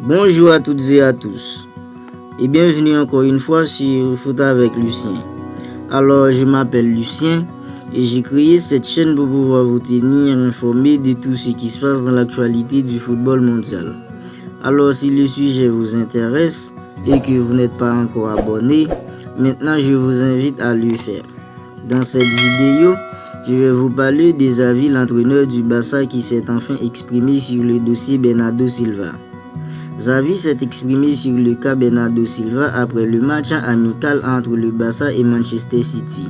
Bonjour à toutes et à tous et bienvenue encore une fois sur Foot avec Lucien. Alors je m'appelle Lucien et j'ai créé cette chaîne pour pouvoir vous tenir informé de tout ce qui se passe dans l'actualité du football mondial. Alors si le sujet vous intéresse et que vous n'êtes pas encore abonné, maintenant je vous invite à le faire. Dans cette vidéo, je vais vous parler des avis de l'entraîneur du Barça qui s'est enfin exprimé sur le dossier Bernardo Silva. Xavi s'est exprimé sur le cas Bernardo Silva après le match amical entre le Barça et Manchester City.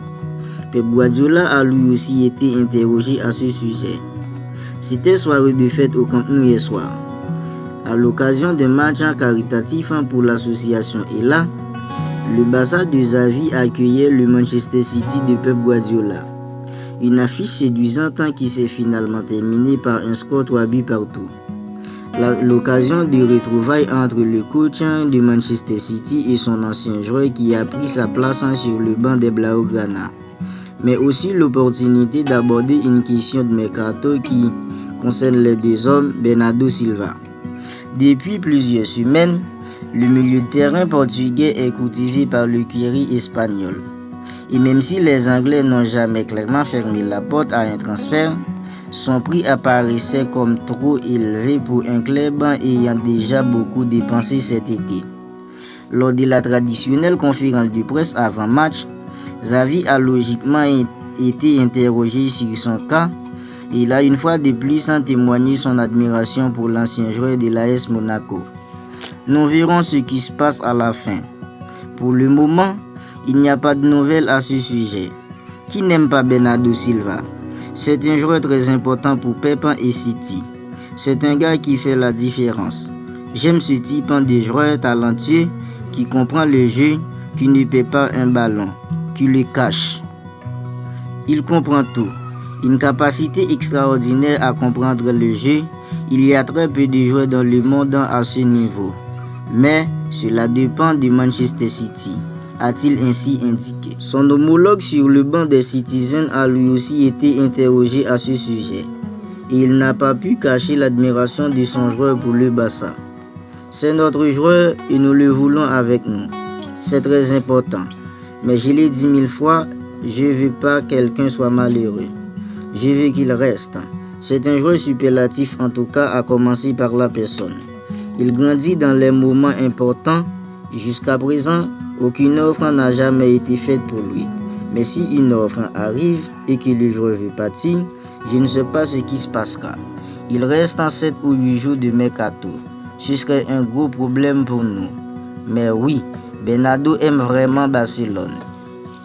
Pep Guardiola a lui aussi été interrogé à ce sujet. C'était soirée de fête au Camp Nou hier soir. À l'occasion d'un match caritatif pour l'association ELA, le Barça de Xavi accueillait le Manchester City de Pep Guardiola. Une affiche séduisante qui s'est finalement terminée par un score 3 buts partout. L'occasion de retrouvailles entre le coach de Manchester City et son ancien joueur qui a pris sa place sur le banc des Blaugrana. Mais aussi l'opportunité d'aborder une question de mercato qui concerne les deux hommes, Bernardo Silva. Depuis plusieurs semaines, le milieu de terrain portugais est courtisé par l'écurie espagnole. Et même si les Anglais n'ont jamais clairement fermé la porte à un transfert, son prix apparaissait comme trop élevé pour un club ayant déjà beaucoup dépensé cet été. Lors de la traditionnelle conférence de presse avant match, Xavi a logiquement été interrogé sur son cas. Il a une fois de plus témoigné son admiration pour l'ancien joueur de l'AS Monaco. Nous verrons ce qui se passe à la fin. Pour le moment, il n'y a pas de nouvelles à ce sujet. Qui n'aime pas Bernardo Silva? C'est un joueur très important pour Pep et City. C'est un gars qui fait la différence. J'aime ce type de joueur talentueux qui comprend le jeu, qui ne perd pas un ballon, qui le cache. Il comprend tout. Une capacité extraordinaire à comprendre le jeu. Il y a très peu de joueurs dans le monde à ce niveau. Mais cela dépend de Manchester City, a-t-il ainsi indiqué. Son homologue sur le banc des Citizens a lui aussi été interrogé à ce sujet. Et il n'a pas pu cacher l'admiration de son joueur pour le Barça. C'est notre joueur et nous le voulons avec nous. C'est très important. Mais je l'ai dit 1000 fois, je ne veux pas que quelqu'un soit malheureux. Je veux qu'il reste. C'est un joueur superlatif en tout cas, à commencer par la personne. Il grandit dans les moments importants. Jusqu'à présent, aucune offre n'a jamais été faite pour lui. Mais si une offre arrive et que le joueur veut partir, je ne sais pas ce qui se passera. Il reste en 7 ou 8 jours de mercato. Ce serait un gros problème pour nous. Mais oui, Bernardo aime vraiment Barcelone,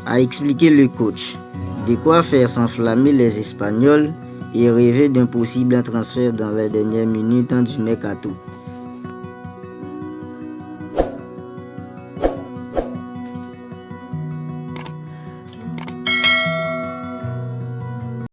a expliqué le coach. De quoi faire s'enflammer les Espagnols et rêver d'un possible transfert dans les dernières minutes du mercato.